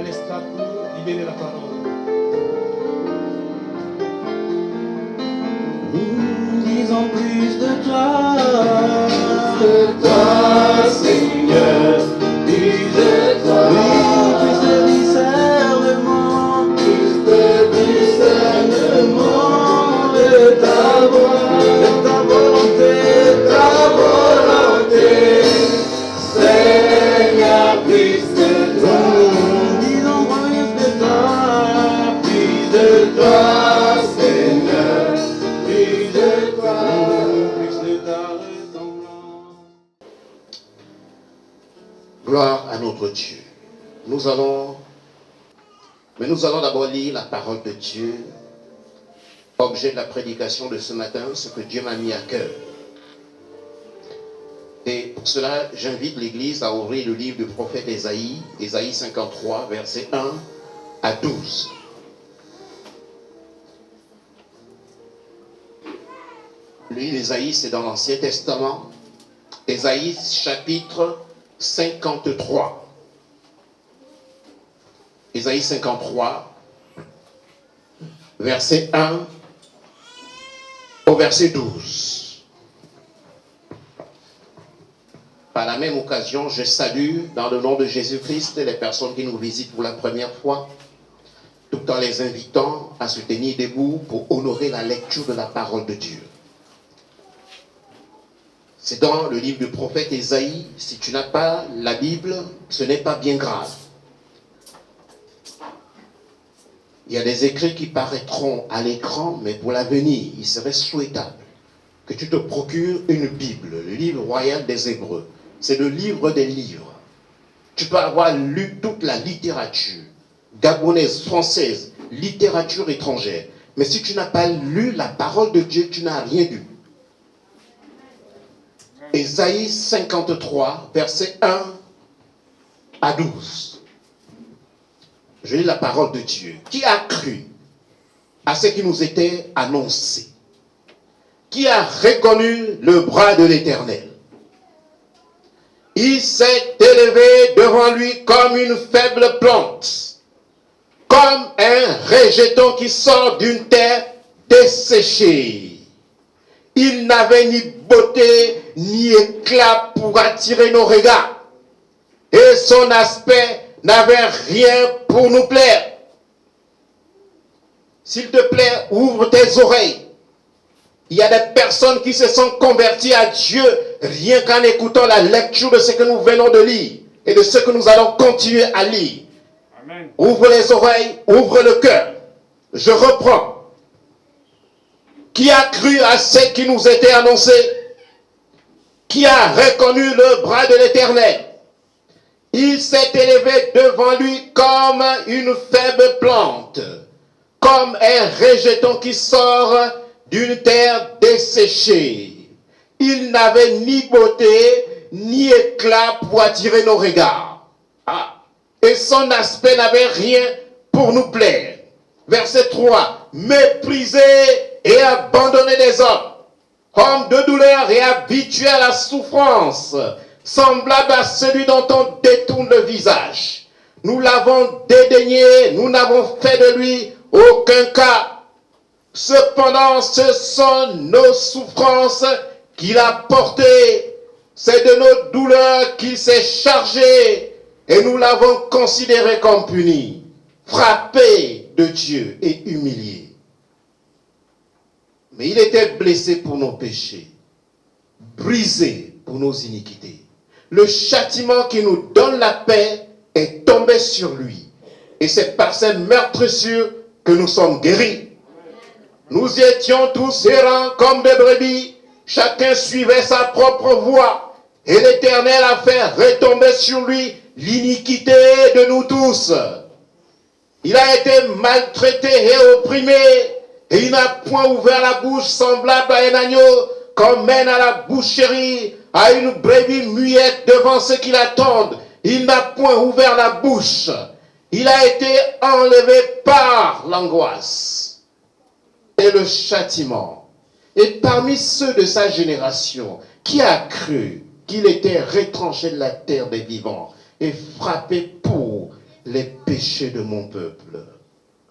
l'estrade pour libérer la parole. Nous disons plus de toi, Seigneur, plus de toi, plus de discernement, de ta volonté, Seigneur, plus de toi, disons plus de toi, Seigneur, plus de ta ressemblance. Gloire à notre Dieu. Nous allons d'abord lire la parole de Dieu, objet de la prédication de ce matin, ce que Dieu m'a mis à cœur. Et pour cela, j'invite l'Église à ouvrir le livre du prophète Ésaïe, Ésaïe 53, versets 1 à 12. Le livre d'Ésaïe, c'est dans l'Ancien Testament. Ésaïe, chapitre 53. Ésaïe 53, verset 1 au verset 12. Par la même occasion, je salue dans le nom de Jésus-Christ les personnes qui nous visitent pour la première fois, tout en les invitant à se tenir debout pour honorer la lecture de la parole de Dieu. C'est dans le livre du prophète Ésaïe. Si tu n'as pas la Bible, ce n'est pas bien grave. Il y a des écrits qui paraîtront à l'écran, mais pour l'avenir, il serait souhaitable que tu te procures une Bible, le livre royal des Hébreux. C'est le livre des livres. Tu peux avoir lu toute la littérature, gabonaise, française, littérature étrangère. Mais si tu n'as pas lu la parole de Dieu, tu n'as rien lu. Ésaïe 53, versets 1 à 12. Je lis la parole de Dieu. Qui a cru à ce qui nous était annoncé? Qui a reconnu le bras de l'Éternel? Il s'est élevé devant lui comme une faible plante, comme un rejeton qui sort d'une terre desséchée. Il n'avait ni beauté ni éclat pour attirer nos regards, et son aspect n'avait rien pour nous plaire. S'il te plaît, ouvre tes oreilles. Il y a des personnes qui se sont converties à Dieu rien qu'en écoutant la lecture de ce que nous venons de lire et de ce que nous allons continuer à lire. Amen. Ouvre les oreilles, ouvre le cœur. Je reprends. Qui a cru à ce qui nous était annoncé? Qui a reconnu le bras de l'Éternel? Il s'est élevé devant lui comme une faible plante, comme un rejeton qui sort d'une terre desséchée. Il n'avait ni beauté, ni éclat pour attirer nos regards. Et son aspect n'avait rien pour nous plaire. Verset 3. Méprisé et abandonné des hommes, homme de douleur et habitué à la souffrance, semblable à celui dont on détourne le visage. Nous l'avons dédaigné, nous n'avons fait de lui aucun cas. Cependant, ce sont nos souffrances qu'il a portées. C'est de nos douleurs qu'il s'est chargé et nous l'avons considéré comme puni, frappé de Dieu et humilié. Mais il était blessé pour nos péchés, brisé pour nos iniquités. Le châtiment qui nous donne la paix est tombé sur lui. Et c'est par ses meurtrissures que nous sommes guéris. Nous étions tous errants comme des brebis. Chacun suivait sa propre voie. Et l'Éternel a fait retomber sur lui l'iniquité de nous tous. Il a été maltraité et opprimé. Et il n'a point ouvert la bouche semblable à un agneau qu'on mène à la boucherie, à une brebis muette devant ceux qui l'attendent. Il n'a point ouvert la bouche. Il a été enlevé par l'angoisse et le châtiment. Et parmi ceux de sa génération, qui a cru qu'il était retranché de la terre des vivants et frappé pour les péchés de mon peuple.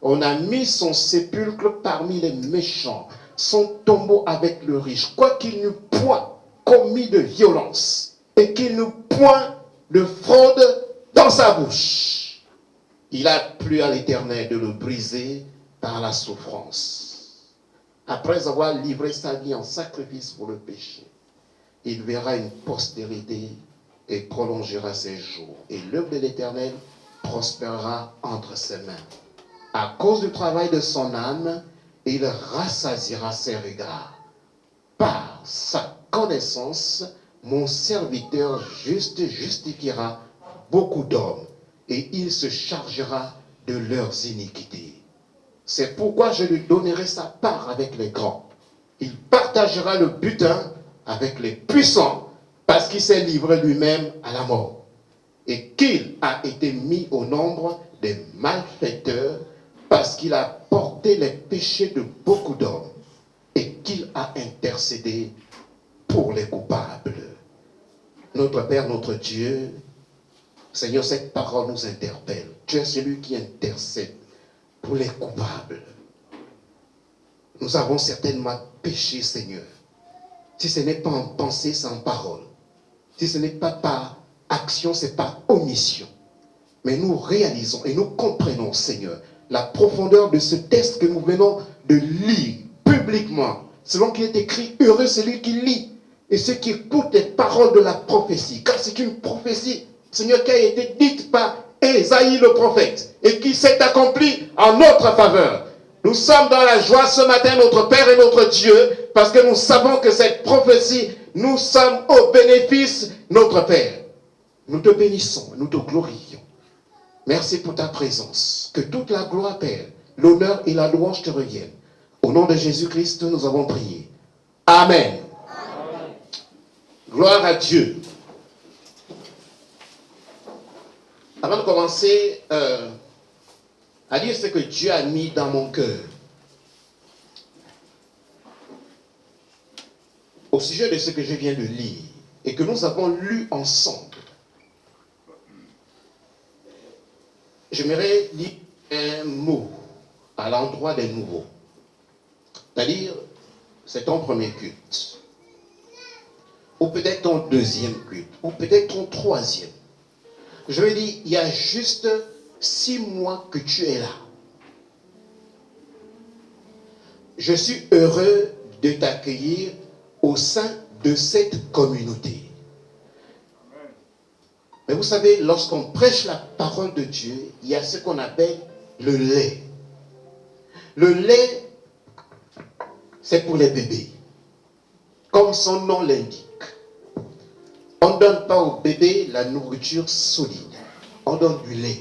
On a mis son sépulcre parmi les méchants, son tombeau avec le riche, quoiqu'il n'eût point commis de violence et qu'il n'eût point de fraude dans sa bouche. Il a plu à l'Éternel de le briser par la souffrance. Après avoir livré sa vie en sacrifice pour le péché, il verra une postérité et prolongera ses jours. Et l'œuvre de l'Éternel prospérera entre ses mains. À cause du travail de son âme, il rassasiera ses regards. Par sa connaissance, mon serviteur juste justifiera beaucoup d'hommes et il se chargera de leurs iniquités. C'est pourquoi je lui donnerai sa part avec les grands. Il partagera le butin avec les puissants parce qu'il s'est livré lui-même à la mort et qu'il a été mis au nombre des malfaiteurs parce qu'il a porté les péchés de beaucoup d'hommes et qu'il a intercédé pour les coupables. Notre Père, notre Dieu, Seigneur, cette parole nous interpelle. Tu es celui qui intercède pour les coupables. Nous avons certainement péché, Seigneur. Si ce n'est pas en pensée, c'est en parole. Si ce n'est pas par action, c'est par omission. Mais nous réalisons et nous comprenons, Seigneur, la profondeur de ce texte que nous venons de lire publiquement. Selon qu'il est écrit, heureux celui qui lit et ceux qui écoutent les paroles de la prophétie. Car c'est une prophétie, Seigneur, qui a été dite par Ésaïe le prophète et qui s'est accomplie en notre faveur. Nous sommes dans la joie ce matin, notre Père et notre Dieu, parce que nous savons que cette prophétie, nous sommes au bénéfice, notre Père. Nous te bénissons, nous te glorifions. Merci pour ta présence. Que toute la gloire, Père, l'honneur et la louange te reviennent. Au nom de Jésus-Christ, nous avons prié. Amen. Amen. Gloire à Dieu. Avant de commencer à dire ce que Dieu a mis dans mon cœur, au sujet de ce que je viens de lire et que nous avons lu ensemble, j'aimerais lire un mot à l'endroit des nouveaux. C'est-à-dire, c'est ton premier culte. Ou peut-être ton deuxième culte. Ou peut-être ton troisième. Je veux dire, il y a juste 6 mois que tu es là. Je suis heureux de t'accueillir au sein de cette communauté. Mais vous savez, lorsqu'on prêche la parole de Dieu, il y a ce qu'on appelle le lait. Le lait, c'est pour les bébés. Comme son nom l'indique. On ne donne pas au bébé la nourriture solide. On donne du lait.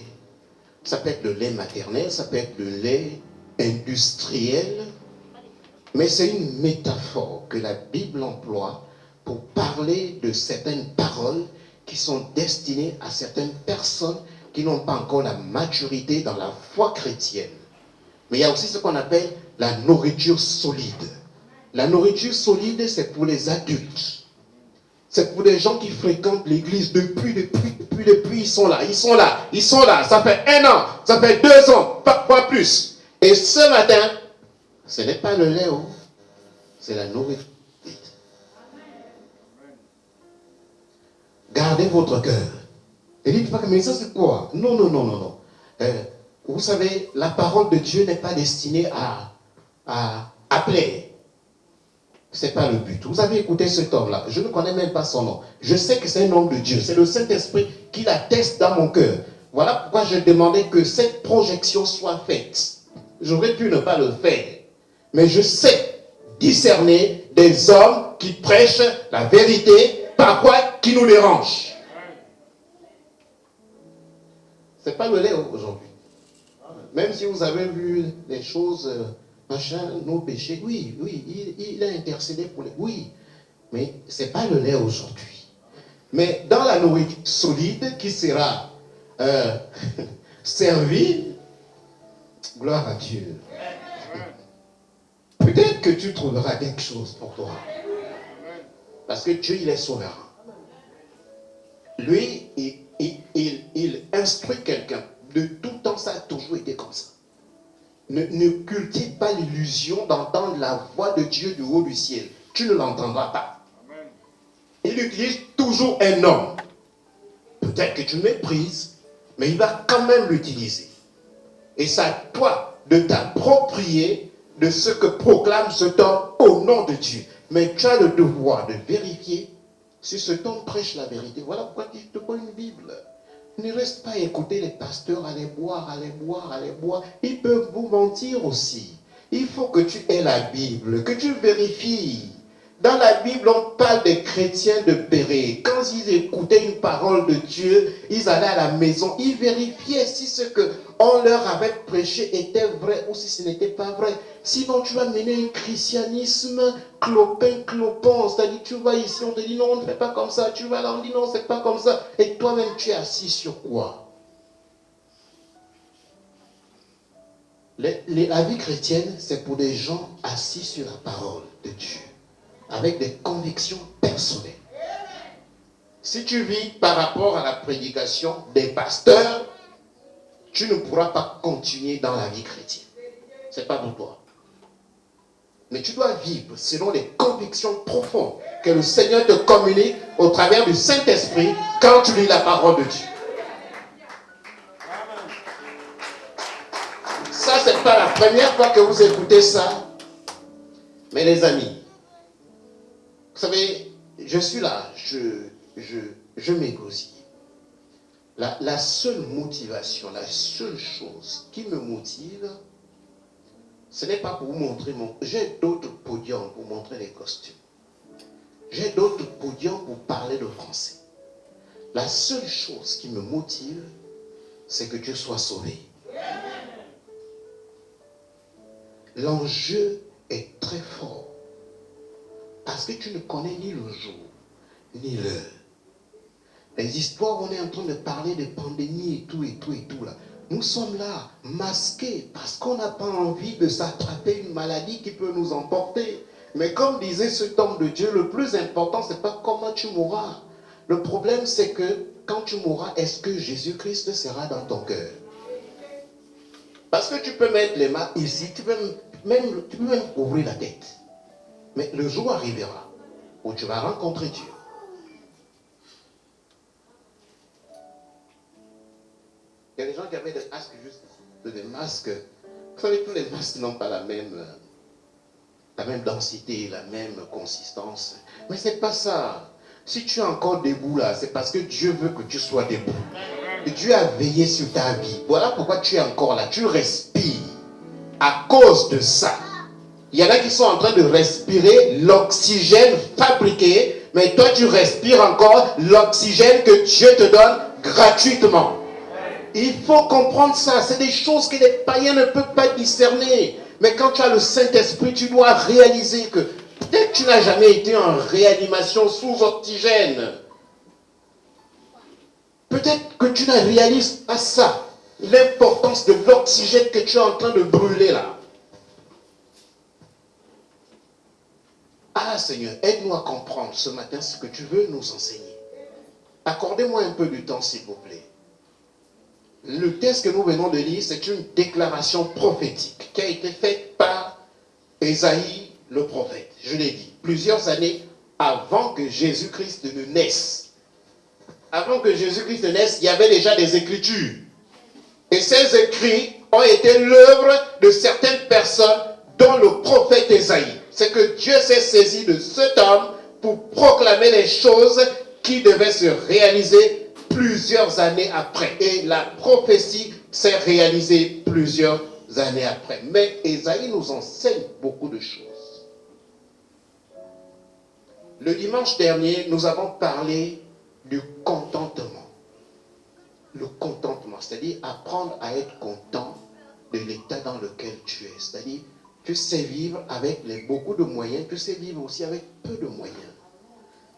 Ça peut être le lait maternel, ça peut être le lait industriel. Mais c'est une métaphore que la Bible emploie pour parler de certaines paroles qui sont destinées à certaines personnes qui n'ont pas encore la maturité dans la foi chrétienne. Mais il y a aussi ce qu'on appelle la nourriture solide. La nourriture solide, c'est pour les adultes. C'est pour les gens qui fréquentent l'église depuis, ils sont là. Ça fait 1 an, ça fait 2 ans, parfois plus. Et ce matin, ce n'est pas le lait, c'est la nourriture. Gardez votre cœur. Et dites pas que, mais ça c'est quoi? Non. Vous savez, la parole de Dieu n'est pas destinée à plaire. Ce n'est pas le but. Vous avez écouté cet homme-là. Je ne connais même pas son nom. Je sais que c'est un homme de Dieu. C'est le Saint-Esprit qui l'atteste dans mon cœur. Voilà pourquoi je demandais que cette projection soit faite. J'aurais pu ne pas le faire. Mais je sais discerner des hommes qui prêchent la vérité, parfois qui nous dérangent. Ce n'est pas le lait aujourd'hui. Même si vous avez vu les choses... nos péchés, oui, il a intercédé pour les... Oui, mais ce n'est pas le lait aujourd'hui. Mais dans la nourriture solide qui sera servie, gloire à Dieu. Peut-être que tu trouveras quelque chose pour toi. Parce que Dieu, il est souverain. Lui, il instruit quelqu'un. De tout temps, ça a toujours été comme ça. Ne cultive pas l'illusion d'entendre la voix de Dieu du haut du ciel. Tu ne l'entendras pas. Amen. Il utilise toujours un homme. Peut-être que tu méprises, mais il va quand même l'utiliser. Et c'est à toi de t'approprier de ce que proclame cet homme au nom de Dieu. Mais tu as le devoir de vérifier si cet homme prêche la vérité. Voilà pourquoi il te prend une Bible. Ne reste pas à écouter les pasteurs, allez boire, allez boire, allez boire. Ils peuvent vous mentir aussi. Il faut que tu aies la Bible, que tu vérifies. Dans la Bible, on parle des chrétiens de Béret. Quand ils écoutaient une parole de Dieu, ils allaient à la maison, ils vérifiaient si ce qu'on leur avait prêché était vrai ou si ce n'était pas vrai. Sinon, tu vas mener un christianisme clopin, c'est-à-dire tu vas ici, on te dit non, on ne fait pas comme ça, tu vas là, on dit non, c'est pas comme ça. Et toi-même, tu es assis sur quoi? La vie chrétienne, c'est pour des gens assis sur la parole de Dieu, avec des convictions personnelles. Si tu vis par rapport à la prédication des pasteurs, tu ne pourras pas continuer dans la vie chrétienne. Ce n'est pas pour toi. Mais tu dois vivre selon les convictions profondes que le Seigneur te communique au travers du Saint-Esprit quand tu lis la parole de Dieu. Ça, ce n'est pas la première fois que vous écoutez ça. Mais les amis, vous savez, je suis là, je m'égosie. La seule motivation, la seule chose qui me motive, ce n'est pas pour vous montrer J'ai d'autres podiums pour montrer les costumes. J'ai d'autres podiums pour parler de français. La seule chose qui me motive, c'est que Dieu soit sauvé. L'enjeu est très fort. Parce que tu ne connais ni le jour, ni l'heure. Les histoires, on est en train de parler de pandémie et tout là. Nous sommes là, masqués, parce qu'on n'a pas envie de s'attraper une maladie qui peut nous emporter. Mais comme disait cet homme de Dieu, le plus important, ce n'est pas comment tu mourras. Le problème, c'est que quand tu mourras, est-ce que Jésus-Christ sera dans ton cœur? Parce que tu peux mettre les mains ici, tu peux même ouvrir la tête. Mais le jour arrivera où tu vas rencontrer Dieu. Il y a des gens qui avaient des masques juste des masques. Vous savez, tous les masques n'ont pas la même densité, la même consistance. Mais ce n'est pas ça. Si tu es encore debout là, c'est parce que Dieu veut que tu sois debout. Et Dieu a veillé sur ta vie. Voilà pourquoi tu es encore là. Tu respires. À cause de ça. Il y en a qui sont en train de respirer l'oxygène fabriqué, mais toi tu respires encore l'oxygène que Dieu te donne gratuitement. Il faut comprendre ça. C'est des choses que les païens ne peuvent pas discerner. Mais quand tu as le Saint-Esprit, tu dois réaliser que peut-être tu n'as jamais été en réanimation sous oxygène. Peut-être que tu ne réalises pas ça. L'importance de l'oxygène que tu es en train de brûler là. Ah Seigneur, aide-nous à comprendre ce matin ce que tu veux nous enseigner. Accordez-moi un peu de temps s'il vous plaît. Le texte que nous venons de lire, c'est une déclaration prophétique qui a été faite par Ésaïe le prophète. Je l'ai dit, plusieurs années avant que Jésus-Christ ne naisse. Avant que Jésus-Christ ne naisse, il y avait déjà des écritures. Et ces écrits ont été l'œuvre de certaines personnes, dont le prophète Ésaïe. C'est que Dieu s'est saisi de cet homme pour proclamer les choses qui devaient se réaliser plusieurs années après. Et la prophétie s'est réalisée plusieurs années après. Mais Ésaïe nous enseigne beaucoup de choses. Le dimanche dernier, nous avons parlé du contentement. Le contentement, c'est-à-dire apprendre à être content de l'état dans lequel tu es. C'est-à-dire, tu sais vivre avec beaucoup de moyens, tu sais vivre aussi avec peu de moyens.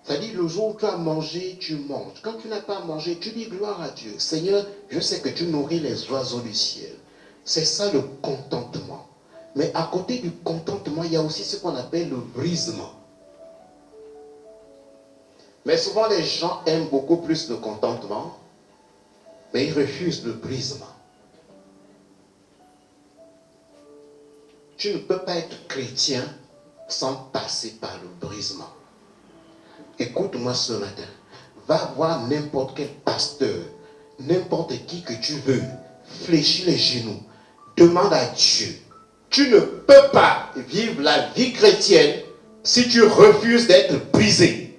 C'est-à-dire, le jour où tu as mangé, tu manges. Quand tu n'as pas mangé, tu dis gloire à Dieu. Seigneur, je sais que tu nourris les oiseaux du ciel. C'est ça le contentement. Mais à côté du contentement, il y a aussi ce qu'on appelle le brisement. Mais souvent, les gens aiment beaucoup plus le contentement, mais ils refusent le brisement. Tu ne peux pas être chrétien sans passer par le brisement. Écoute-moi ce matin. Va voir n'importe quel pasteur, n'importe qui que tu veux. Fléchis les genoux. Demande à Dieu. Tu ne peux pas vivre la vie chrétienne si tu refuses d'être brisé.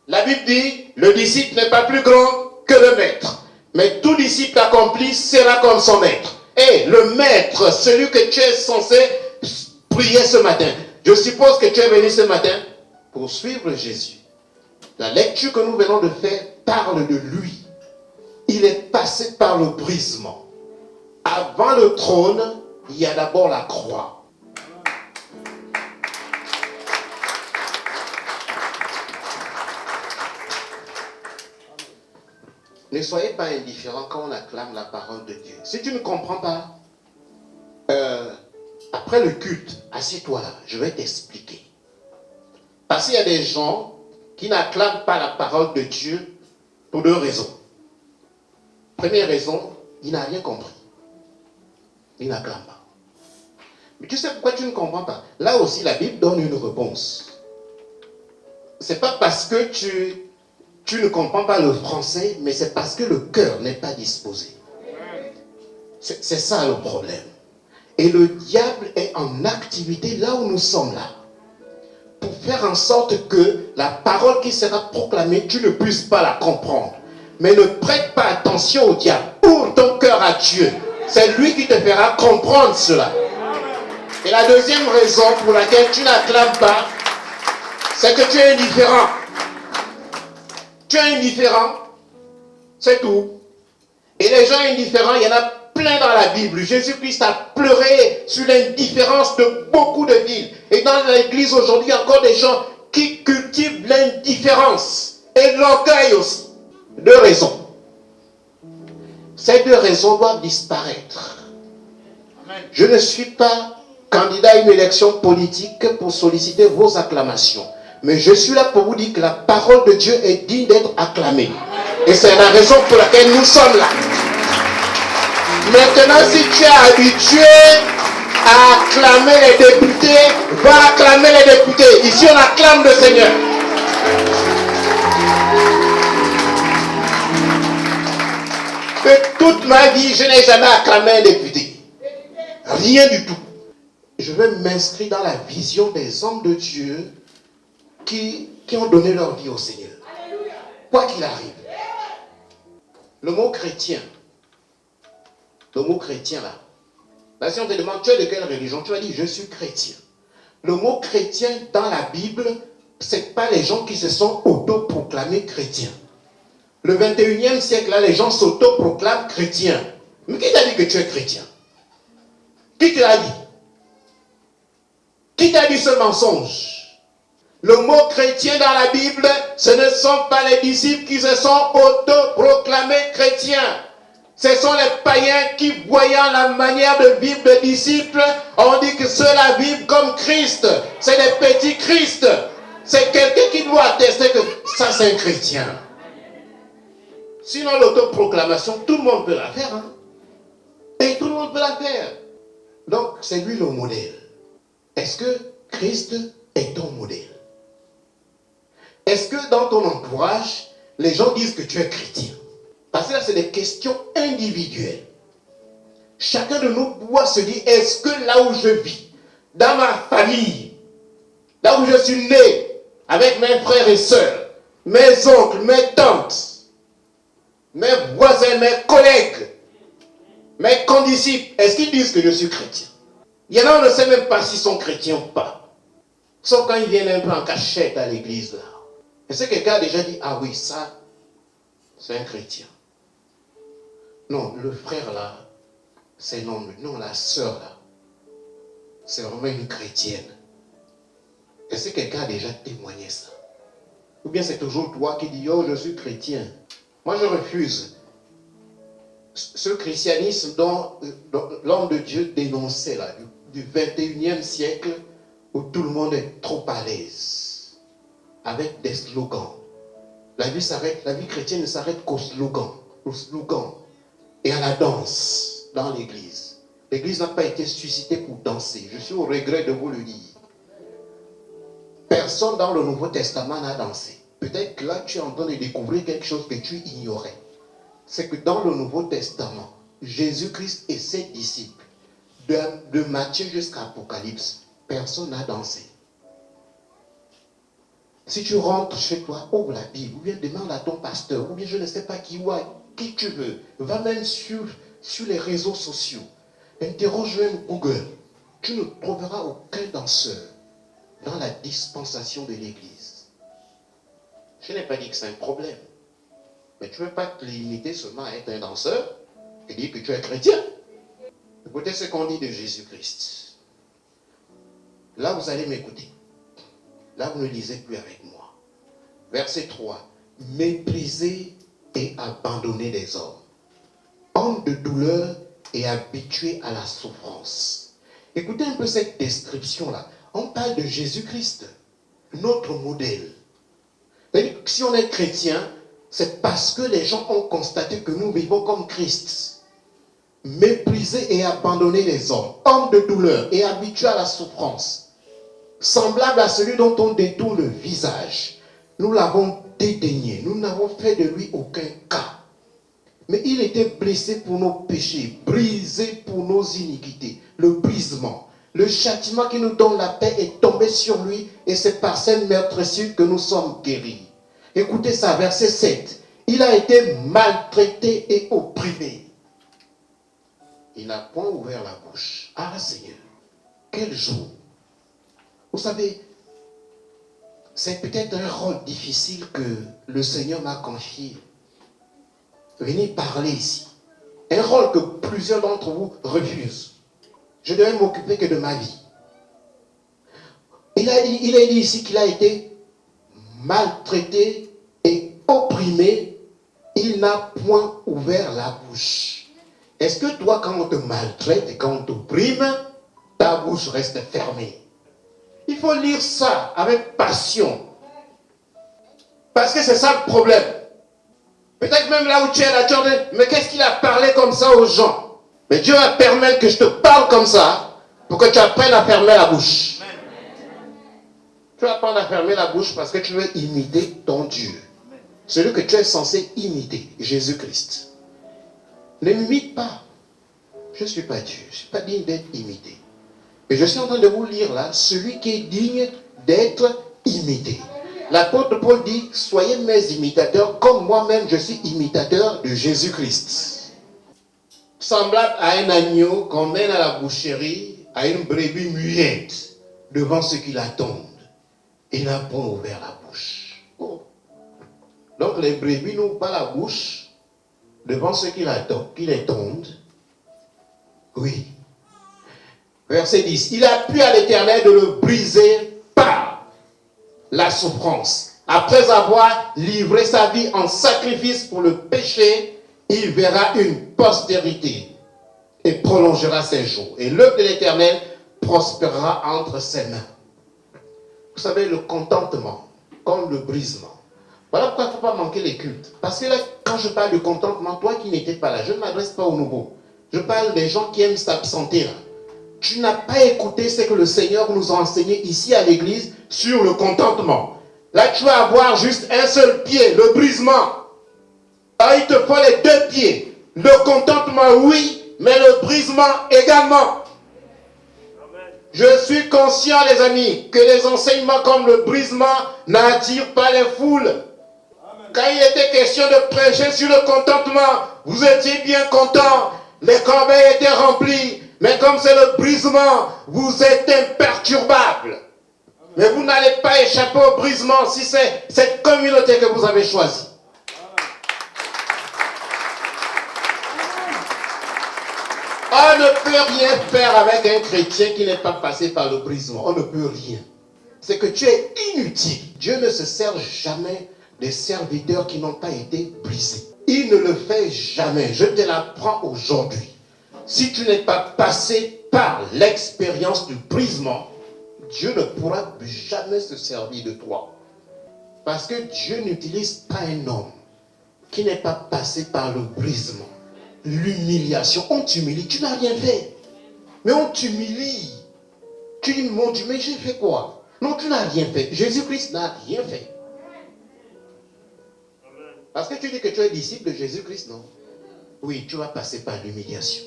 La Bible dit, le disciple n'est pas plus grand que le maître. Mais tout disciple accompli sera comme son maître. Et le maître, celui que tu es censé prier ce matin. Je suppose que tu es venu ce matin pour suivre Jésus. La lecture que nous venons de faire parle de lui. Il est passé par le brisement. Avant le trône, il y a d'abord la croix. Ne soyez pas indifférents quand on acclame la parole de Dieu. Si tu ne comprends pas, après le culte, assieds-toi là, je vais t'expliquer. Parce qu'il y a des gens qui n'acclament pas la parole de Dieu pour deux raisons. Première raison, il n'a rien compris. Il n'acclame pas. Mais tu sais pourquoi tu ne comprends pas? Là aussi, la Bible donne une réponse. C'est pas parce que tu ne comprends pas le français, mais c'est parce que le cœur n'est pas disposé. C'est ça le problème. Et le diable est en activité là où nous sommes là. Pour faire en sorte que la parole qui sera proclamée, tu ne puisses pas la comprendre. Mais ne prête pas attention au diable. Ouvre ton cœur à Dieu. C'est lui qui te fera comprendre cela. Et la deuxième raison pour laquelle tu n'acclames pas, c'est que tu es indifférent. Tu es indifférent, c'est tout. Et les gens indifférents, il y en a plein dans la Bible. Jésus-Christ a pleuré sur l'indifférence de beaucoup de villes. Et dans l'église aujourd'hui, il y a encore des gens qui cultivent l'indifférence et l'orgueil aussi. Deux raisons. Ces deux raisons doivent disparaître. Je ne suis pas candidat à une élection politique pour solliciter vos acclamations. Mais je suis là pour vous dire que la parole de Dieu est digne d'être acclamée. Et c'est la raison pour laquelle nous sommes là. Maintenant, si tu es habitué à acclamer les députés, va acclamer les députés. Ici, on acclame le Seigneur. De toute ma vie, je n'ai jamais acclamé un député. Rien du tout. Je vais m'inscrire dans la vision des hommes de Dieu qui ont donné leur vie au Seigneur. Quoi qu'il arrive. Le mot chrétien là, si on te demande, tu es de quelle religion? Tu vas dire, je suis chrétien. Le mot chrétien dans la Bible, ce n'est pas les gens qui se sont autoproclamés chrétiens. Le 21e siècle, là, les gens s'autoproclament chrétiens. Mais qui t'a dit que tu es chrétien? Qui te l'a dit? Qui t'a dit ce mensonge? Le mot chrétien dans la Bible, ce ne sont pas les disciples qui se sont autoproclamés chrétiens. Ce sont les païens qui, voyant la manière de vivre des disciples, ont dit que ceux-là vivent comme Christ. C'est des petits Christ. C'est quelqu'un qui doit attester que ça c'est un chrétien. Sinon l'autoproclamation, tout le monde peut la faire. Hein? Et tout le monde peut la faire. Donc c'est lui le modèle. Est-ce que Christ est ton modèle? Est-ce que dans ton entourage, les gens disent que tu es chrétien? Parce que là, c'est des questions individuelles. Chacun de nous doit se dire, est-ce que là où je vis, dans ma famille, là où je suis né, avec mes frères et sœurs, mes oncles, mes tantes, mes voisins, mes collègues, mes condisciples, est-ce qu'ils disent que je suis chrétien? Il y en a, on ne sait même pas s'ils sont chrétiens ou pas. Sauf quand ils viennent un peu en cachette à l'église là. Est-ce que quelqu'un a déjà dit, ah oui, ça, c'est un chrétien? Non, le frère là, c'est non, la sœur là, c'est vraiment une chrétienne. Est-ce que quelqu'un a déjà témoigné ça? Ou bien c'est toujours toi qui dis, oh, je suis chrétien. Moi, je refuse ce christianisme dont l'homme de Dieu dénonçait là, du 21e siècle, où tout le monde est trop à l'aise, avec des slogans. La vie chrétienne ne s'arrête qu'aux slogans et à la danse dans l'église. L'église n'a pas été suscitée pour danser. Je suis au regret de vous le dire. Personne dans le Nouveau Testament n'a dansé. Peut-être que là, tu es en train de découvrir quelque chose que tu ignorais. C'est que dans le Nouveau Testament, Jésus-Christ et ses disciples, de Matthieu jusqu'à Apocalypse, personne n'a dansé. Si tu rentres chez toi, ouvre la Bible, ou bien demande à ton pasteur, ou bien je ne sais pas qui tu veux, va même sur les réseaux sociaux, interroge même Google, tu ne trouveras aucun danseur dans la dispensation de l'Église. Je n'ai pas dit que c'est un problème, mais tu ne peux pas te limiter seulement à être un danseur et dire que tu es chrétien. Écoutez ce qu'on dit de Jésus-Christ. Là, vous allez m'écouter. Là, vous ne lisez plus avec moi. Verset 3. Méprisé et abandonné des hommes. Homme de douleur et habitué à la souffrance. Écoutez un peu cette description-là. On parle de Jésus-Christ, notre modèle. Si on est chrétien, c'est parce que les gens ont constaté que nous vivons comme Christ. Méprisé et abandonné des hommes. Homme de douleur et habitué à la souffrance. Semblable à celui dont on détourne le visage. Nous l'avons dédaigné. Nous n'avons fait de lui aucun cas. Mais il était blessé pour nos péchés, brisé pour nos iniquités. Le brisement, le châtiment qui nous donne la paix est tombé sur lui et c'est par cette meurtrissure que nous sommes guéris. Écoutez ça, verset 7. Il a été maltraité et opprimé. Il n'a point ouvert la bouche. Ah Seigneur, quel jour! Vous savez, c'est peut-être un rôle difficile que le Seigneur m'a confié. Venez parler ici. Un rôle que plusieurs d'entre vous refusent. Je devais m'occuper que de ma vie. Il a dit ici qu'il a été maltraité et opprimé. Il n'a point ouvert la bouche. Est-ce que toi, quand on te maltraite et quand on t'opprime, ta bouche reste fermée? Il faut lire ça avec passion. Parce que c'est ça le problème. Peut-être même là où tu es là, tu dis, mais qu'est-ce qu'il a parlé comme ça aux gens? Mais Dieu va permettre que je te parle comme ça pour que tu apprennes à fermer la bouche. Tu vas apprendre à fermer la bouche parce que tu veux imiter ton Dieu. Celui que tu es censé imiter, Jésus-Christ. Ne m'imite pas. Je ne suis pas Dieu. Je ne suis pas digne d'être imité. Et je suis en train de vous lire là, celui qui est digne d'être imité. L'apôtre Paul dit, soyez mes imitateurs, comme moi-même je suis imitateur de Jésus-Christ. Semblable à un agneau qu'on mène à la boucherie, à une brebis muette, devant ceux qui l'attendent. Il n'a pas ouvert la bouche. Oh. Donc les brebis n'ouvrent pas la bouche devant ceux qui l'attendent, qui les tondent. Oui. Verset 10. Il a plu à l'Éternel de le briser par la souffrance. Après avoir livré sa vie en sacrifice pour le péché, il verra une postérité et prolongera ses jours. Et l'œuvre de l'Éternel prospérera entre ses mains. Vous savez, le contentement, comme le brisement. Voilà pourquoi il ne faut pas manquer les cultes. Parce que là, quand je parle de contentement, toi qui n'étais pas là, je ne m'adresse pas aux nouveaux. Je parle des gens qui aiment s'absenter là. Tu n'as pas écouté ce que le Seigneur nous a enseigné ici à l'église sur le contentement. Là, tu vas avoir juste un seul pied, le brisement. Ah, il te faut les deux pieds. Le contentement, oui, mais le brisement également. Je suis conscient, les amis, que les enseignements comme le brisement n'attirent pas les foules. Quand il était question de prêcher sur le contentement, vous étiez bien contents, les corbeilles étaient remplies, mais comme c'est le brisement, vous êtes imperturbables. Mais vous n'allez pas échapper au brisement si c'est cette communauté que vous avez choisie. On ne peut rien faire avec un chrétien qui n'est pas passé par le brisement. On ne peut rien. C'est que tu es inutile. Dieu ne se sert jamais des serviteurs qui n'ont pas été brisés. Il ne le fait jamais. Je te l'apprends aujourd'hui. Si tu n'es pas passé par l'expérience du brisement, Dieu ne pourra jamais se servir de toi. Parce que Dieu n'utilise pas un homme qui n'est pas passé par le brisement, l'humiliation. On t'humilie, tu n'as rien fait. Mais on t'humilie. Tu dis, mon Dieu, mais j'ai fait quoi? Non, tu n'as rien fait. Jésus-Christ n'a rien fait. Parce que tu dis que tu es disciple de Jésus-Christ, non? Oui, tu vas passer par l'humiliation.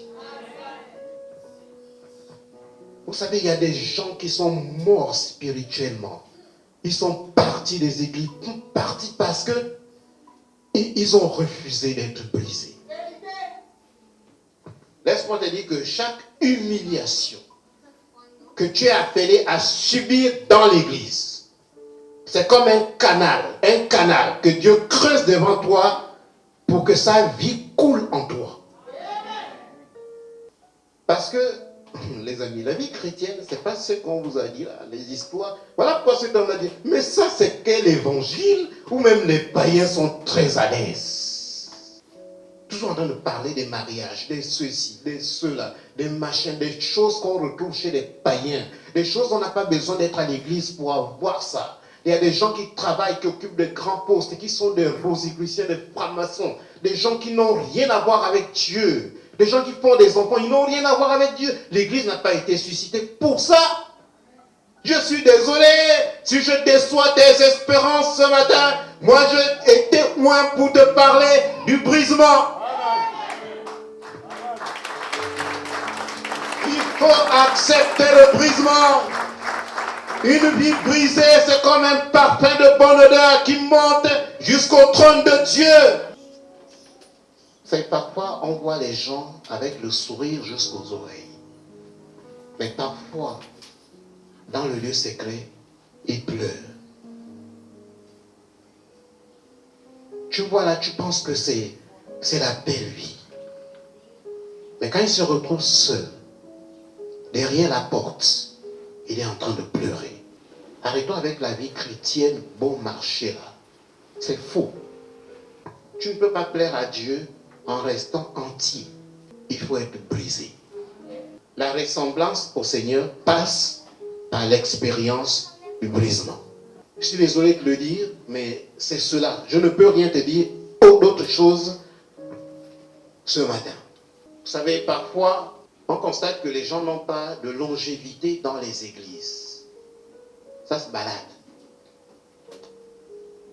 Vous savez, il y a des gens qui sont morts spirituellement. Ils sont partis des églises, partis parce que ils ont refusé d'être brisés. Laisse-moi te dire que chaque humiliation que tu es appelé à subir dans l'église, c'est comme un canal que Dieu creuse devant toi pour que sa vie coule en toi. Parce que, les amis, la vie chrétienne, c'est pas ce qu'on vous a dit là, les histoires. Voilà pourquoi c'est qu'on a dit, mais ça c'est quel évangile où même les païens sont très à l'aise. Toujours en train de parler des mariages, des ceux-ci, des ceux-là, des machins, des choses qu'on retrouve chez les païens. Des choses on n'a pas besoin d'être à l'église pour avoir ça. Il y a des gens qui travaillent, qui occupent de grands postes, qui sont des rosicruciens, des francs-maçons, des gens qui n'ont rien à voir avec Dieu, des gens qui font des enfants, ils n'ont rien à voir avec Dieu. L'église n'a pas été suscitée pour ça. Je suis désolé si je déçois tes espérances ce matin. Moi, je suis témoin pour te parler du brisement. Il faut accepter le brisement. Une vie brisée, c'est comme un parfum de bonne odeur qui monte jusqu'au trône de Dieu. C'est parfois on voit les gens avec le sourire jusqu'aux oreilles. Mais parfois, dans le lieu secret, ils pleurent. Tu vois là, tu penses que c'est la belle vie. Mais quand il se retrouve seul, derrière la porte, il est en train de pleurer. Arrêtons avec la vie chrétienne, bon marché là. C'est faux. Tu ne peux pas plaire à Dieu en restant entier. Il faut être brisé. La ressemblance au Seigneur passe par l'expérience du brisement. Je suis désolé de le dire, mais c'est cela. Je ne peux rien te dire d'autre chose ce matin. Vous savez, parfois, on constate que les gens n'ont pas de longévité dans les églises. Ça se balade.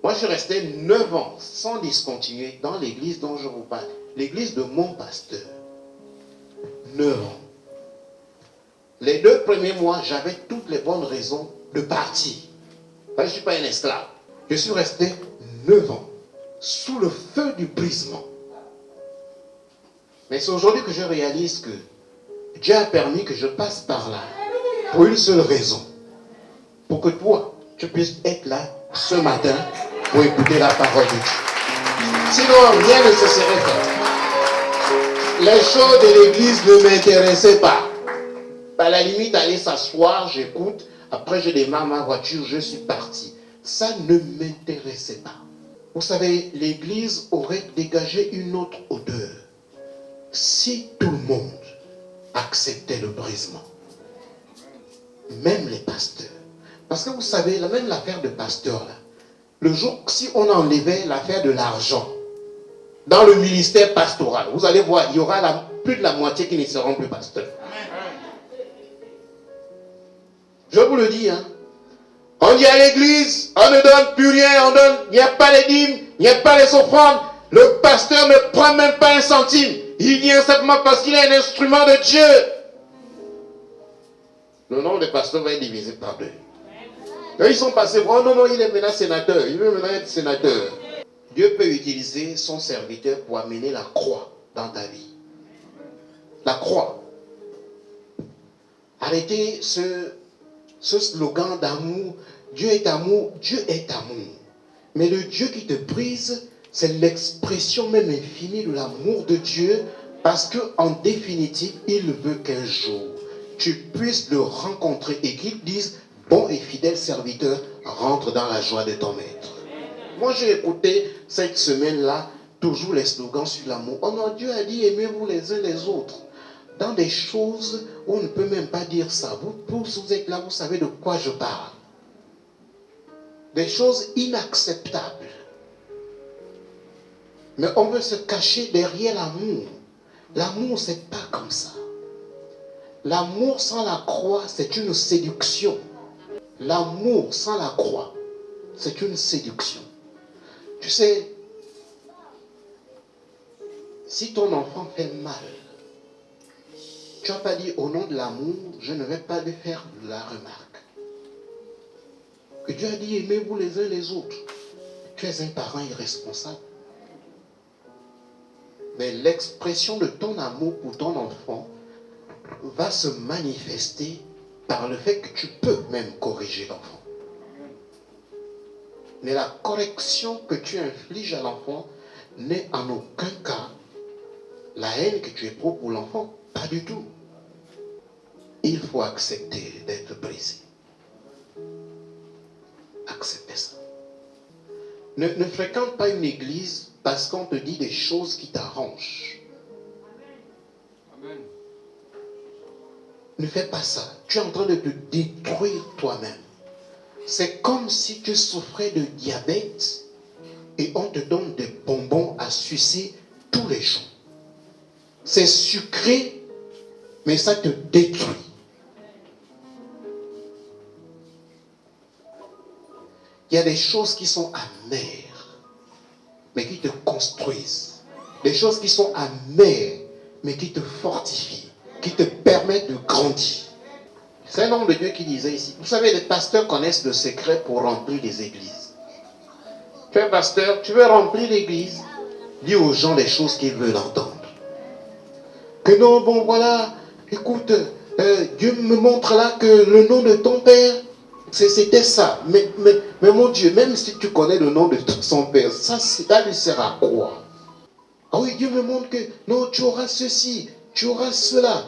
Moi, je suis resté 9 ans sans discontinuer dans l'église dont je vous parle. L'église de mon pasteur. 9 ans. Les 2 premiers mois, j'avais toutes les bonnes raisons de partir. Je ne suis pas un esclave. Je suis resté 9 ans sous le feu du brisement. Mais c'est aujourd'hui que je réalise que Dieu a permis que je passe par là pour une seule raison. Pour que toi, tu puisses être là ce matin pour écouter la parole de Dieu. Sinon, rien ne se serait fait. Les choses de l'église ne m'intéressaient pas. À la limite, aller s'asseoir, j'écoute. Après, je démarre ma voiture, je suis parti. Ça ne m'intéressait pas. Vous savez, l'église aurait dégagé une autre odeur si tout le monde acceptait le brisement. Même les pasteurs. Parce que vous savez, même l'affaire de pasteur, là, le jour, si on enlevait l'affaire de l'argent dans le ministère pastoral, vous allez voir, il y aura plus de la moitié qui ne seront plus pasteurs. Je vous le dis, hein. On dit à l'église, on ne donne plus rien, il n'y a pas les dîmes, il n'y a pas les offrandes. Le pasteur ne prend même pas un centime. Il vient simplement parce qu'il est un instrument de Dieu. Le nombre de pasteurs va être divisé par 2. Quand ils sont passés, oh non, il est maintenant sénateur, il veut maintenant être sénateur. Dieu peut utiliser son serviteur pour amener la croix dans ta vie. La croix. Arrêtez ce slogan d'amour. Dieu est amour, Dieu est amour. Mais le Dieu qui te brise, c'est l'expression même infinie de l'amour de Dieu, parce qu'en définitive, il veut qu'un jour, tu puisses le rencontrer et qu'il te dise, bon et fidèle serviteur, rentre dans la joie de ton maître. Moi, j'ai écouté cette semaine-là, toujours les slogans sur l'amour. Oh non, Dieu a dit, aimez-vous les uns les autres. Dans des choses où on ne peut même pas dire ça. Vous êtes là, vous savez de quoi je parle. Des choses inacceptables. Mais on veut se cacher derrière l'amour. L'amour, c'est pas comme ça. L'amour sans la croix, c'est une séduction. L'amour sans la croix, c'est une séduction. Tu sais, si ton enfant fait mal, tu n'as pas dit au nom de l'amour, je ne vais pas lui faire la remarque. Que Dieu a dit aimez-vous les uns les autres. Tu es un parent irresponsable. Mais l'expression de ton amour pour ton enfant va se manifester par le fait que tu peux même corriger l'enfant. Mais la correction que tu infliges à l'enfant n'est en aucun cas la haine que tu éprouves pour l'enfant. Pas du tout. Il faut accepter d'être brisé. Accepter ça. Ne fréquente pas une église parce qu'on te dit des choses qui t'arrangent. Amen. Ne fais pas ça. Tu es en train de te détruire toi-même. C'est comme si tu souffrais de diabète et on te donne des bonbons à sucer tous les jours. C'est sucré, mais ça te détruit. Il y a des choses qui sont amères, mais qui te construisent. Des choses qui sont amères, mais qui te fortifient, qui te permettent de grandir. C'est un homme de Dieu qui disait ici, vous savez, les pasteurs connaissent le secret pour remplir les églises. Tu es un pasteur, tu veux remplir l'église, dis aux gens les choses qu'ils veulent entendre. Que non, bon voilà, écoute, Dieu me montre là que le nom de ton père, c'était ça. Mais mon Dieu, même si tu connais le nom de son père, ça lui sert à quoi? Ah oui, Dieu me montre que non, tu auras ceci, tu auras cela.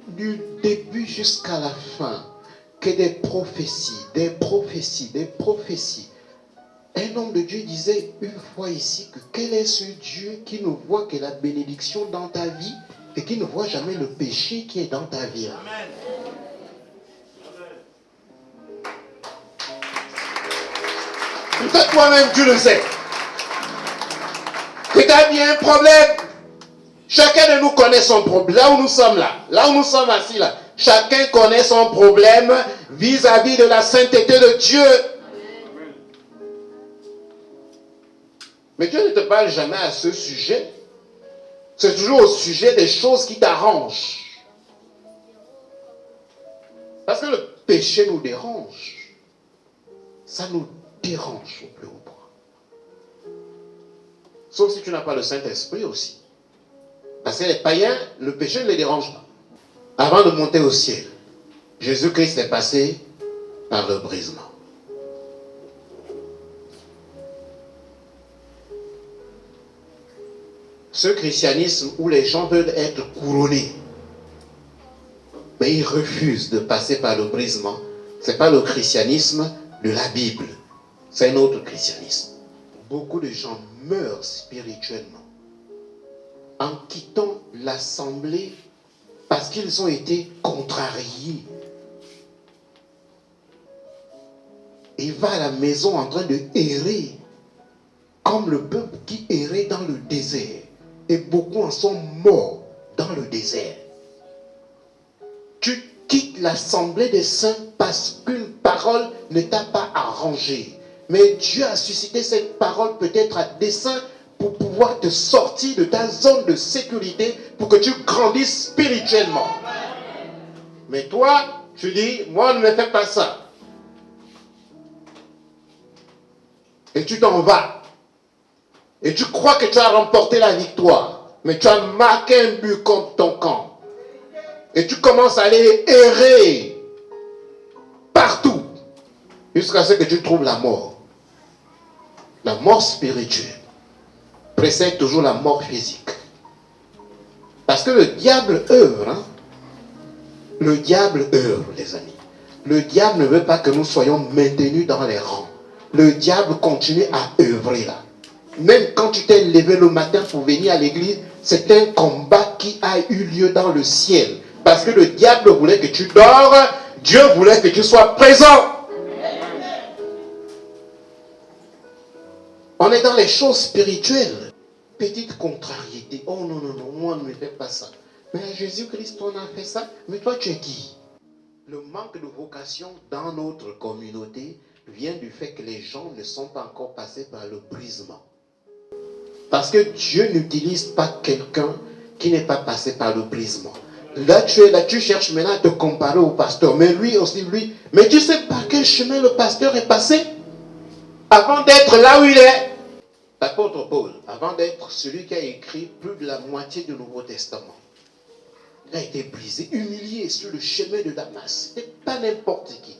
Du début jusqu'à la fin, que des prophéties, des prophéties, des prophéties. Un homme de Dieu disait une fois ici que quel est ce Dieu qui ne voit que la bénédiction dans ta vie et qui ne voit jamais le péché qui est dans ta vie. Amen. Peut-être toi-même tu le sais. Que tu as bien un problème. Chacun de nous connaît son problème. Là où nous sommes là où nous sommes assis là, chacun connaît son problème vis-à-vis de la sainteté de Dieu. Mais Dieu ne te parle jamais à ce sujet. C'est toujours au sujet des choses qui t'arrangent. Parce que le péché nous dérange. Ça nous dérange au plus haut point. Sauf si tu n'as pas le Saint-Esprit aussi. Parce que les païens, le péché ne les dérange pas. Avant de monter au ciel, Jésus-Christ est passé par le brisement. Ce christianisme où les gens veulent être couronnés, mais ils refusent de passer par le brisement, ce n'est pas le christianisme de la Bible, c'est un autre christianisme. Beaucoup de gens meurent spirituellement en quittant l'assemblée parce qu'ils ont été contrariés. Il va à la maison en train de errer, comme le peuple qui errait dans le désert. Et beaucoup en sont morts dans le désert. Tu quittes l'assemblée des saints parce qu'une parole ne t'a pas arrangé. Mais Dieu a suscité cette parole peut-être à dessein pour pouvoir te sortir de ta zone de sécurité pour que tu grandisses spirituellement. Mais toi, tu dis, moi ne me fais pas ça. Et tu t'en vas. Et tu crois que tu as remporté la victoire. Mais tu as marqué un but contre ton camp. Et tu commences à aller errer partout. Jusqu'à ce que tu trouves la mort. La mort spirituelle précède toujours la mort physique. Parce que le diable œuvre. Hein? Le diable œuvre, les amis. Le diable ne veut pas que nous soyons maintenus dans les rangs. Le diable continue à œuvrer là. Même quand tu t'es levé le matin pour venir à l'église, c'est un combat qui a eu lieu dans le ciel. Parce que le diable voulait que tu dors, Dieu voulait que tu sois présent. On est dans les choses spirituelles. Petite contrariété. Oh non, non, non, moi ne me fais pas ça. Mais à Jésus-Christ, on a fait ça. Mais toi, tu es qui? Le manque de vocation dans notre communauté vient du fait que les gens ne sont pas encore passés par le brisement. Parce que Dieu n'utilise pas quelqu'un qui n'est pas passé par le brisement. Là, tu cherches maintenant à te comparer au pasteur. Mais lui aussi, mais tu sais par quel chemin le pasteur est passé avant d'être là où il est. L'apôtre Paul, avant d'être celui qui a écrit plus de la moitié du Nouveau Testament, il a été brisé, humilié sur le chemin de Damas. Ce n'était pas n'importe qui.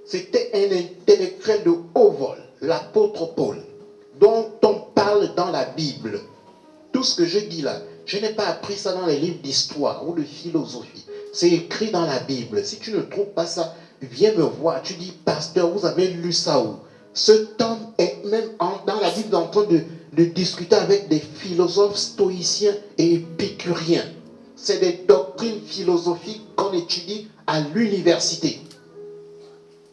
C'était un intellectuel de haut vol, l'apôtre Paul, dont on parle dans la Bible. Tout ce que je dis là, je n'ai pas appris ça dans les livres d'histoire ou de philosophie. C'est écrit dans la Bible. Si tu ne trouves pas ça, viens me voir. Tu dis, pasteur, vous avez lu ça où? Cet homme est même dans la Bible en train de discuter avec des philosophes stoïciens et épicuriens. C'est des doctrines philosophiques qu'on étudie à l'université.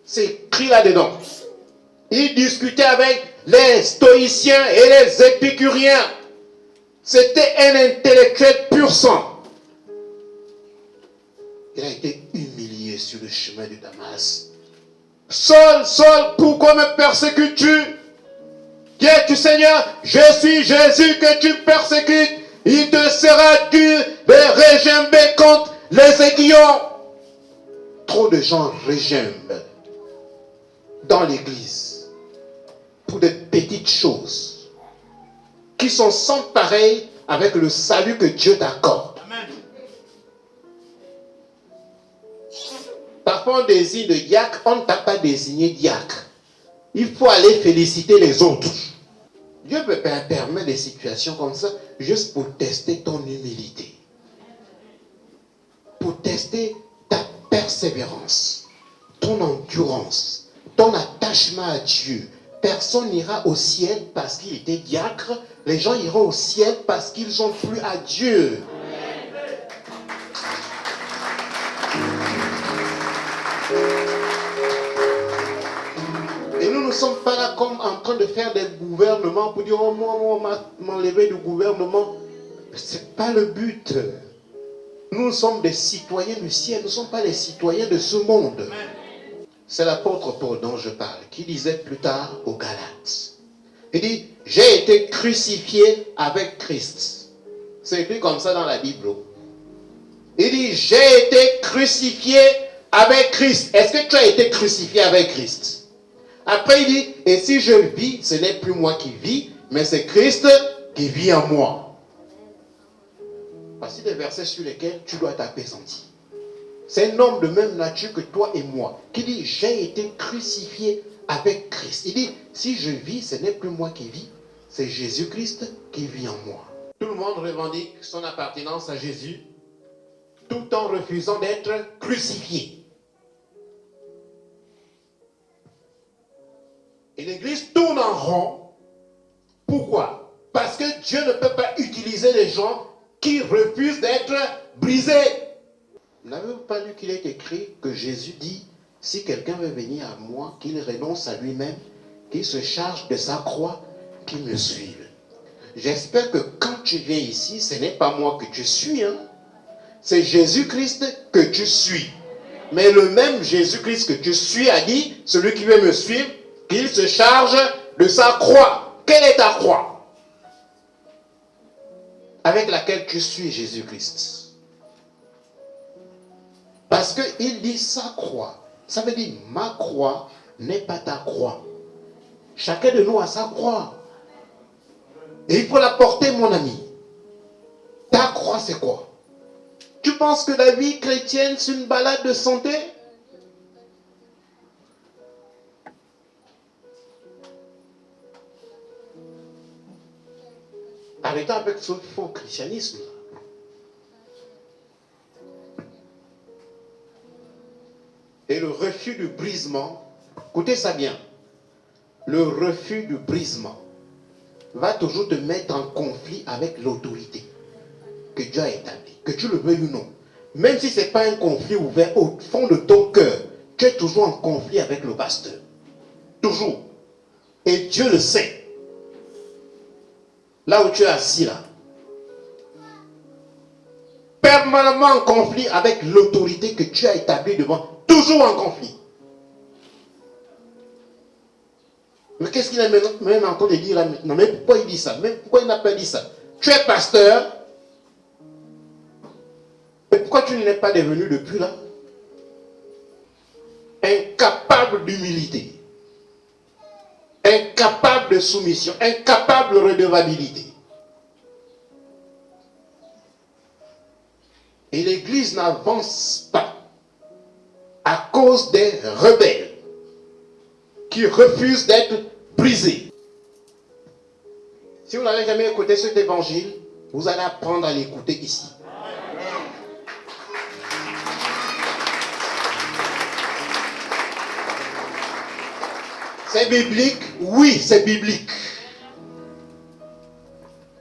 C'est écrit là-dedans. Il discutait avec les stoïciens et les épicuriens. C'était un intellectuel pur sang. Il a été humilié sur le chemin de Damas. Saul, Saul, pourquoi me persécutes-tu? Qui es-tu, Seigneur? Je suis Jésus que tu persécutes. Il te sera dur de régimber contre les aiguillons. Trop de gens régimbent dans l'église pour des petites choses qui sont sans pareil avec le salut que Dieu t'accorde. Parfois on désigne le diacre, on ne t'a pas désigné diacre. Il faut aller féliciter les autres. Dieu peut permettre des situations comme ça juste pour tester ton humilité. Pour tester ta persévérance, ton endurance, ton attachement à Dieu. Personne n'ira au ciel parce qu'il était diacre. Les gens iront au ciel parce qu'ils ont plu à Dieu. Et nous ne sommes pas là comme en train de faire des gouvernements pour dire, oh moi, on m'a enlevé du gouvernement. Ce n'est pas le but. Nous sommes des citoyens du ciel, nous ne sommes pas les citoyens de ce monde. C'est l'apôtre Paul dont je parle, qui disait plus tard aux Galates. Il dit, j'ai été crucifié avec Christ. C'est écrit comme ça dans la Bible. Il dit, j'ai été crucifié avec Christ. Est-ce que tu as été crucifié avec Christ? Après il dit, et si je vis, ce n'est plus moi qui vis, mais c'est Christ qui vit en moi. Voici des versets sur lesquels tu dois t'apaisantir. C'est un homme de même nature que toi et moi, qui dit, j'ai été crucifié avec Christ. Il dit, si je vis, ce n'est plus moi qui vis, c'est Jésus-Christ qui vit en moi. Tout le monde revendique son appartenance à Jésus, tout en refusant d'être crucifié. Et l'Église tourne en rond. Pourquoi? Parce que Dieu ne peut pas utiliser les gens qui refusent d'être brisés. N'avez-vous pas lu qu'il est écrit que Jésus dit, si quelqu'un veut venir à moi, qu'il renonce à lui-même, qu'il se charge de sa croix, qu'il me suive. J'espère que quand tu viens ici, ce n'est pas moi que tu suis, hein? C'est Jésus-Christ que tu suis. Mais le même Jésus-Christ que tu suis a dit, celui qui veut me suivre, qu'il se charge de sa croix. Quelle est ta croix? Avec laquelle tu suis Jésus-Christ. Parce qu'il dit sa croix. Ça veut dire ma croix n'est pas ta croix. Chacun de nous a sa croix. Et il faut la porter, mon ami. Ta croix, c'est quoi? Tu penses que la vie chrétienne, c'est une balade de santé? Arrêtons avec ce faux christianisme. Et le refus du brisement, écoutez ça bien, le refus du brisement va toujours te mettre en conflit avec l'autorité que Dieu a établie, que tu le veuilles ou non. Même si ce n'est pas un conflit ouvert au fond de ton cœur, tu es toujours en conflit avec le pasteur. Toujours. Et Dieu le sait. Là où tu es assis là. permanemment en conflit avec l'autorité que Dieu a établie devant, toujours en conflit. Mais qu'est-ce qu'il est même en train de dire là maintenant? Mais pourquoi il dit ça? Mais pourquoi il n'a pas dit ça? Tu es pasteur. Mais pourquoi tu n'es pas devenu depuis là incapable d'humilité, incapable de soumission, incapable de redevabilité? Et l'Église n'avance pas à cause des rebelles qui refusent d'être brisés. Si vous n'avez jamais écouté cet évangile, vous allez apprendre à l'écouter ici. C'est biblique? Oui, c'est biblique.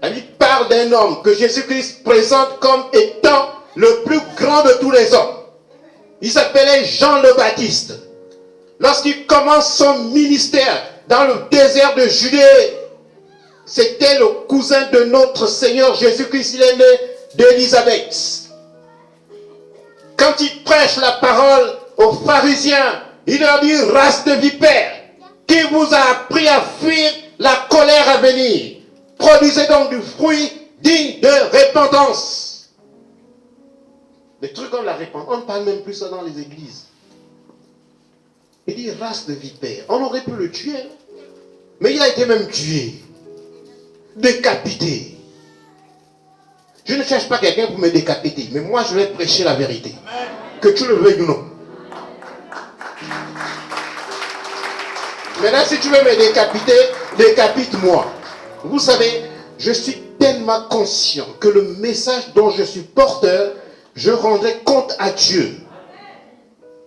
La Bible parle d'un homme que Jésus-Christ présente comme étant le plus grand de tous les hommes. Il s'appelait Jean le Baptiste. Lorsqu'il commence son ministère dans le désert de Judée, c'était le cousin de notre Seigneur Jésus-Christ. Il est né d'Élisabeth. Quand il prêche la parole aux pharisiens, il leur dit: race de vipères, qui vous a appris à fuir la colère à venir? Produisez donc du fruit digne de repentance. Des trucs comme la repentance, on ne parle même plus ça dans les églises. Il dit race de vipères. On aurait pu le tuer, mais il a été même tué, décapité. Je ne cherche pas quelqu'un pour me décapiter, mais moi je vais prêcher la vérité. Que tu le veuilles ou non. Maintenant, si tu veux me décapiter, décapite-moi. Vous savez, je suis tellement conscient que le message dont je suis porteur, je rendrai compte à Dieu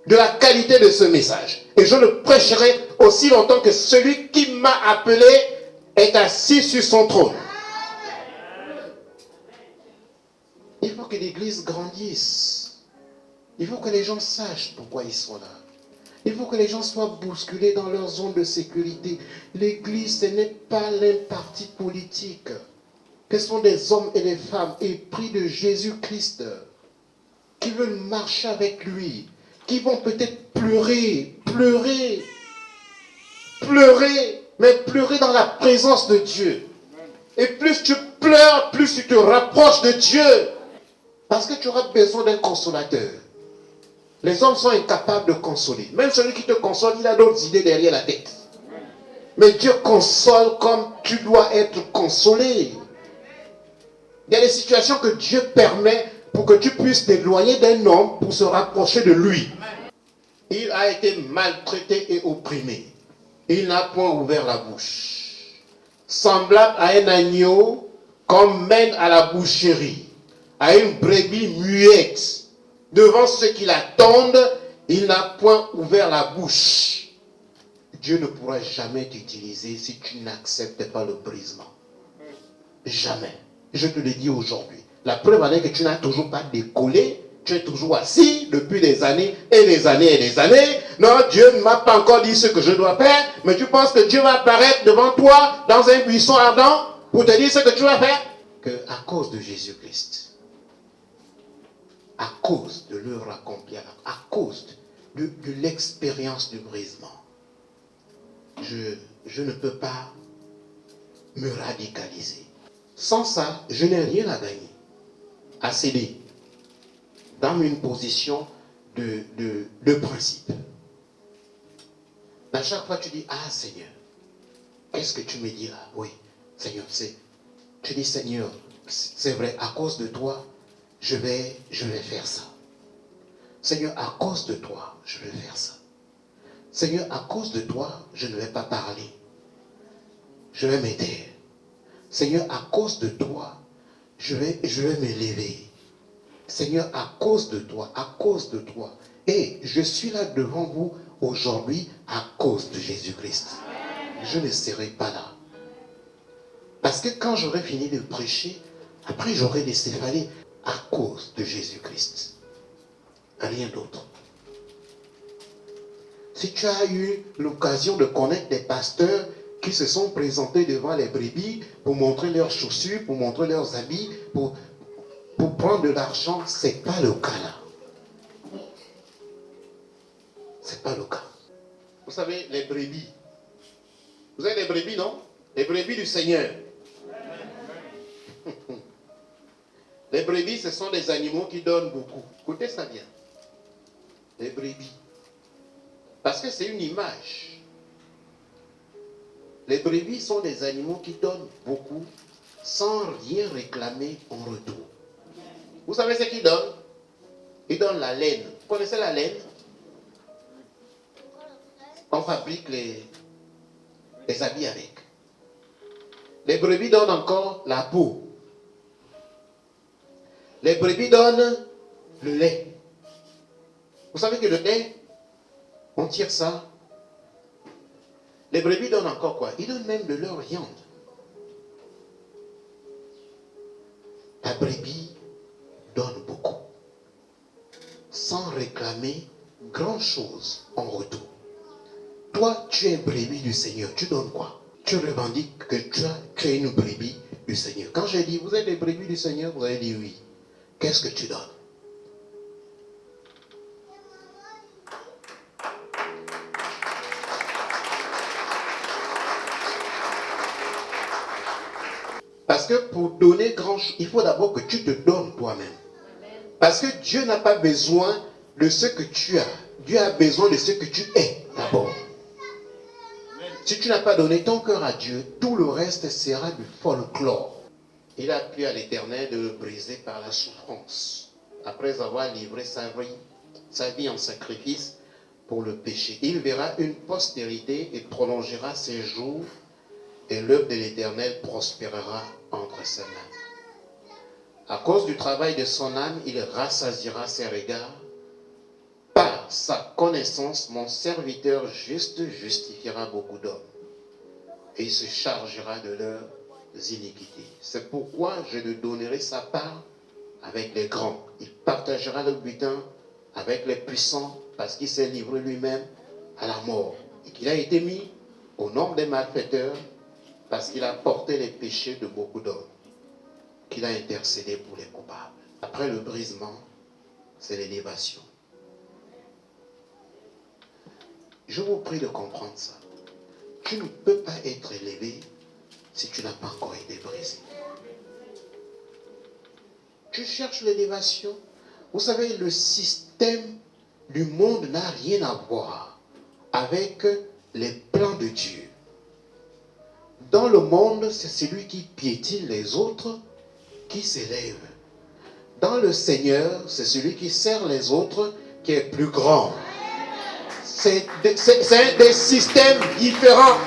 de la qualité de ce message. Et je le prêcherai aussi longtemps que celui qui m'a appelé est assis sur son trône. Il faut que l'Église grandisse. Il faut que les gens sachent pourquoi ils sont là. Il faut que les gens soient bousculés dans leur zone de sécurité. L'Église, ce n'est pas un parti politique. Ce sont des hommes et des femmes épris de Jésus-Christ qui veulent marcher avec lui, qui vont peut-être pleurer, mais pleurer dans la présence de Dieu. Et plus tu pleures, plus tu te rapproches de Dieu. Parce que tu auras besoin d'un consolateur. Les hommes sont incapables de consoler. Même celui qui te console, il a d'autres idées derrière la tête. Mais Dieu console comme tu dois être consolé. Il y a des situations que Dieu permet pour que tu puisses t'éloigner d'un homme pour se rapprocher de lui. Il a été maltraité et opprimé. Il n'a point ouvert la bouche. Semblable à un agneau qu'on mène à la boucherie, à une brebis muette. Devant ceux qui l'attendent, il n'a point ouvert la bouche. Dieu ne pourra jamais t'utiliser si tu n'acceptes pas le brisement. Jamais. Je te le dis aujourd'hui. La preuve en est que tu n'as toujours pas décollé. Tu es toujours assis depuis des années et des années et des années. Non, Dieu ne m'a pas encore dit ce que je dois faire. Mais tu penses que Dieu va apparaître devant toi dans un buisson ardent pour te dire ce que tu vas faire? Que à cause de Jésus-Christ, à cause de l'œuvre accomplie, à cause de l'expérience du brisement, je ne peux pas me radicaliser. Sans ça, je n'ai rien à gagner, à céder dans une position de principe. À chaque fois, tu dis: ah Seigneur, qu'est-ce que tu me dis là? Oui, Seigneur, tu dis: Seigneur, c'est vrai, à cause de toi, je vais faire ça. Seigneur, à cause de toi, je vais faire ça. Seigneur, à cause de toi, je ne vais pas parler. Je vais m'aider. Seigneur, à cause de toi, je vais me lever. Seigneur, à cause de toi, et je suis là devant vous aujourd'hui à cause de Jésus-Christ. Je ne serai pas là. Parce que quand j'aurai fini de prêcher, après j'aurai laissé aller à cause de Jésus-Christ. Rien d'autre. Si tu as eu l'occasion de connaître des pasteurs qui se sont présentés devant les brebis pour montrer leurs chaussures, pour montrer leurs habits, pour pour prendre de l'argent, ce n'est pas le cas là. Ce n'est pas le cas. Vous savez, les brebis. Vous avez les brebis, non? Les brebis du Seigneur. Les brebis, ce sont des animaux qui donnent beaucoup. Écoutez ça bien. Les brebis. Parce que c'est une image. Les brebis sont des animaux qui donnent beaucoup sans rien réclamer en retour. Vous savez ce qu'ils donnent? Ils donnent la laine. Vous connaissez la laine? On fabrique les habits avec. Les brebis donnent encore la peau. Les brebis donnent le lait. Vous savez que le lait, on tire ça. Les brebis donnent encore quoi? Ils donnent même de leur viande. La brebis donne beaucoup, sans réclamer grand-chose en retour. Toi, tu es brebis du Seigneur, tu donnes quoi? Tu revendiques que tu es une brebis du Seigneur. Quand j'ai dit, vous êtes des brebis du Seigneur, vous avez dit oui. Qu'est-ce que tu donnes? Parce que pour donner grand-chose, il faut d'abord que tu te donnes toi-même. Parce que Dieu n'a pas besoin de ce que tu as. Dieu a besoin de ce que tu es d'abord. Si tu n'as pas donné ton cœur à Dieu, tout le reste sera du folklore. Il a plu à l'Éternel de le briser par la souffrance, après avoir livré sa vie en sacrifice pour le péché. Il verra une postérité et prolongera ses jours, et l'œuvre de l'Éternel prospérera entre ses mains. À cause du travail de son âme, il rassasiera ses regards. Par sa connaissance, mon serviteur juste justifiera beaucoup d'hommes, et il se chargera de leurs iniquités. C'est pourquoi je lui donnerai sa part avec les grands. Il partagera le butin avec les puissants, parce qu'il s'est livré lui-même à la mort, et qu'il a été mis au nombre des malfaiteurs, parce qu'il a porté les péchés de beaucoup d'hommes, qu'il a intercédé pour les coupables. Après le brisement, c'est l'élévation. Je vous prie de comprendre ça. Tu ne peux pas être élevé si tu n'as pas encore été brisé. Tu cherches l'élévation. Vous savez, le système du monde n'a rien à voir avec les plans de Dieu. Dans le monde, c'est celui qui piétine les autres qui s'élève. Dans le Seigneur, c'est celui qui sert les autres qui est plus grand. C'est des systèmes différents.